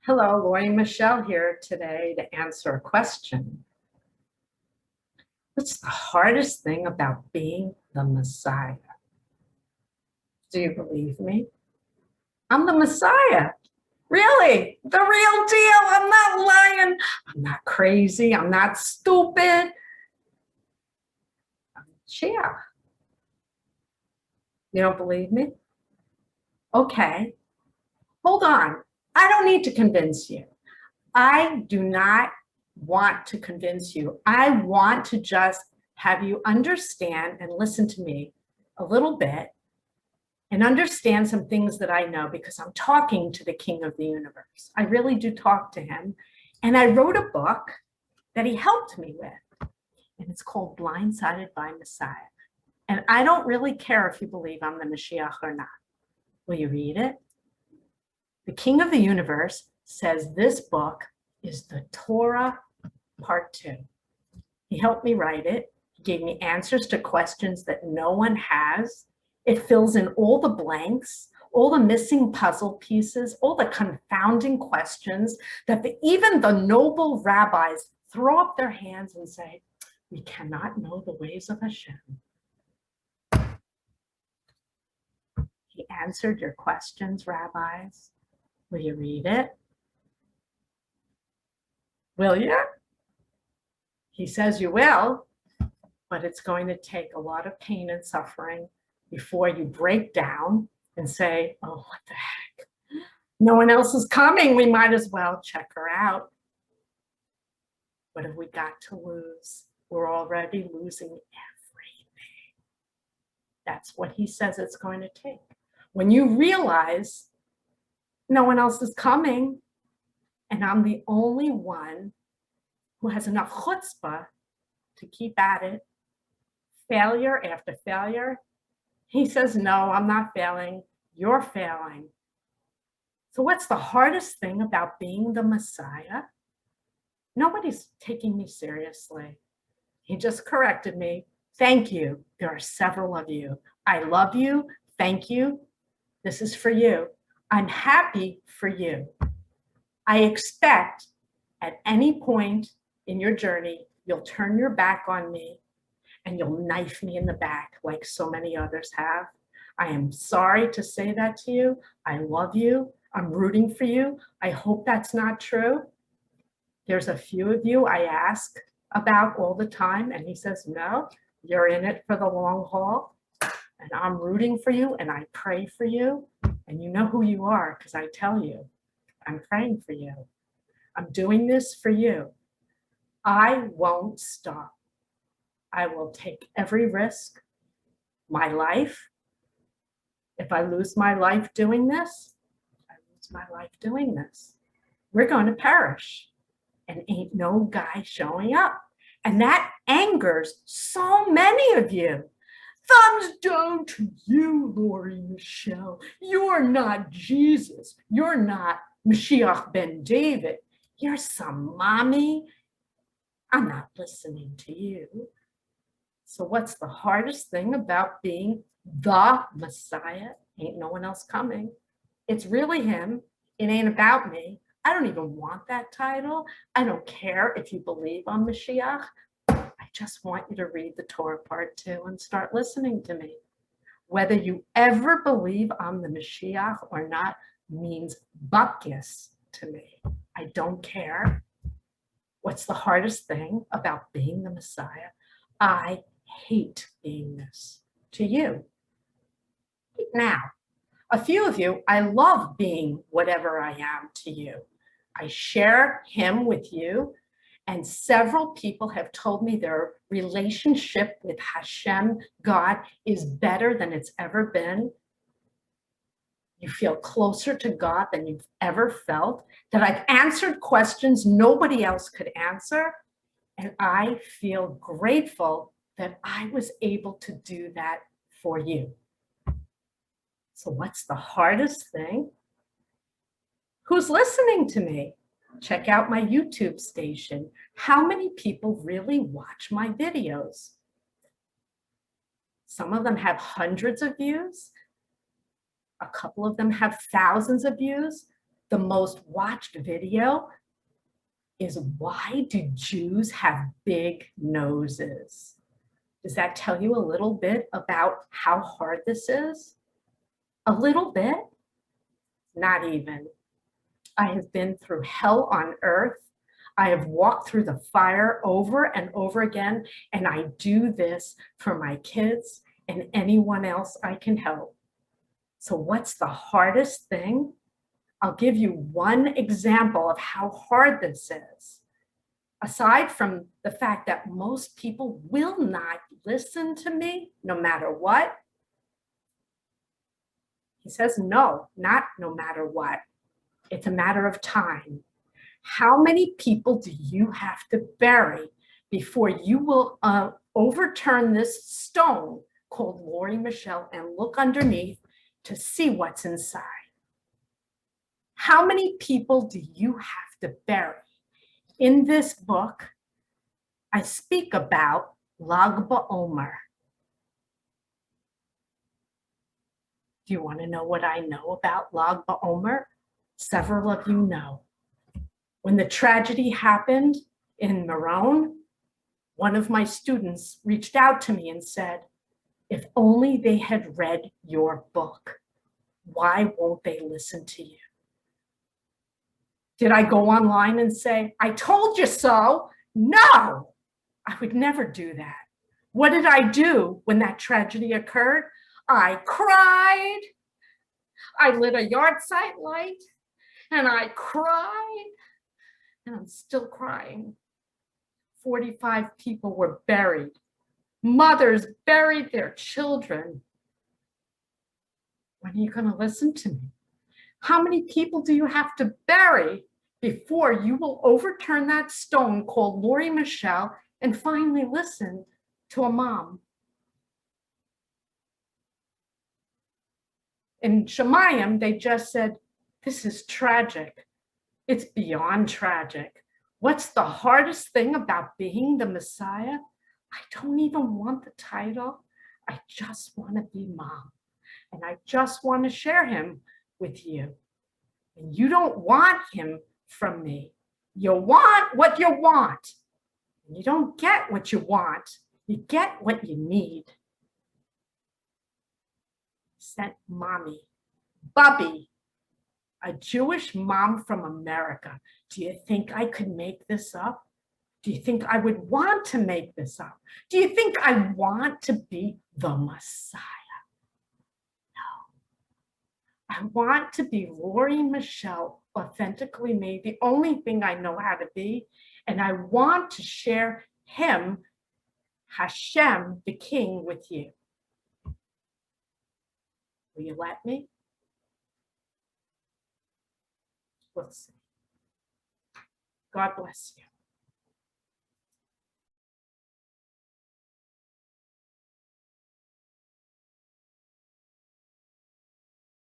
Hello, Lori Michelle here today to answer a question. What's the hardest thing about being the Messiah? Do you believe me? I'm the Messiah. Really, the real deal. I'm not lying. I'm not crazy. I'm not stupid. I'm Moshiach. You don't believe me? Okay, hold on. I don't need to convince you. I do not want to convince you. I want to just have you understand and listen to me a little bit and understand some things that I know because I'm talking to the King of the universe. I really do talk to him. And I wrote a book that he helped me with. And it's called Blindsided by Messiah. And I don't really care if you believe I'm the Moshiach or not. Will you read it? The King of the universe says this book is the Torah part 2. He helped me write it. He gave me answers to questions that no one has. It fills in all the blanks, all the missing puzzle pieces, all the confounding questions that even the noble rabbis throw up their hands and say, we cannot know the ways of Hashem. He answered your questions, rabbis. Will you read it? Will you? He says you will, but it's going to take a lot of pain and suffering before you break down and say, oh, what the heck? No one else is coming. We might as well check her out. What have we got to lose? We're already losing everything. That's what he says it's going to take. When you realize no one else is coming, and I'm the only one who has enough chutzpah to keep at it, failure after failure. He says, no, I'm not failing. You're failing. So what's the hardest thing about being the Messiah? Nobody's taking me seriously. He just corrected me. Thank you. There are several of you. I love you. Thank you. This is for you. I'm happy for you. I expect at any point in your journey, you'll turn your back on me and you'll knife me in the back like so many others have. I am sorry to say that to you. I love you. I'm rooting for you. I hope that's not true. There's a few of you I ask about all the time, and he says, no, you're in it for the long haul, and I'm rooting for you, and I pray for you, and you know who you are because I tell you, I'm praying for you. I'm doing this for you. I won't stop. I will take every risk. My life, if I lose my life doing this, I lose my life doing this. We're going to perish. And ain't no guy showing up. And that angers so many of you. Thumbs down to you, Lori Michelle. You're not Jesus. You're not Mashiach ben David. You're some mommy. I'm not listening to you. So what's the hardest thing about being the Messiah? Ain't no one else coming. It's really him. It ain't about me. I don't even want that title. I don't care if you believe I'm Mashiach. I just want you to read the Torah part 2 and start listening to me. Whether you ever believe I'm the Mashiach or not means buckus to me. I don't care. What's the hardest thing about being the Messiah? I hate being this to you. Now, a few of you, I love being whatever I am to you. I share him with you, and several people have told me their relationship with Hashem God is better than it's ever been. You feel closer to God than you've ever felt, that I've answered questions nobody else could answer, and I feel grateful that I was able to do that for you. So what's the hardest thing? Who's listening to me? Check out my YouTube station. How many people really watch my videos? Some of them have hundreds of views. A couple of them have thousands of views. the most watched video is why do Jews have big noses? Does that tell you a little bit about how hard this is? A little bit? Not even. I have been through hell on earth. I have walked through the fire over and over again, and I do this for my kids and anyone else I can help. So what's the hardest thing? I'll give you one example of how hard this is. Aside from the fact that most people will not listen to me no matter what, he says, no, not no matter what. It's a matter of time. How many people do you have to bury before you will overturn this stone called Lori Michelle and look underneath to see what's inside? How many people do you have to bury? In this book, I speak about Lag BaOmer. Do you want to know what I know about Lag BaOmer? Several of you know. When the tragedy happened in Meron, one of my students reached out to me and said, if only they had read your book, why won't they listen to you? Did I go online and say, I told you so? No, I would never do that. What did I do when that tragedy occurred? I cried. I lit a yard site light and I cried. And I'm still crying. 45 people were buried. Mothers buried their children. When are you going to listen to me? How many people do you have to bury before you will overturn that stone called Lori Michelle and finally listen to a mom? In Shemayim, they just said, this is tragic. It's beyond tragic. What's the hardest thing about being the Messiah? I don't even want the title. I just want to be mom. And I just want to share him with you. And you don't want him from me. You want what you want. And you don't get what you want. You get what you need. Sent mommy, Bubby, a Jewish mom from America. Do you think I could make this up? Do you think I would want to make this up? Do you think I want to be the Messiah? I want to be Lori Michelle, authentically me, the only thing I know how to be. And I want to share him, Hashem, the King, with you. Will you let me? We'll see. God bless you.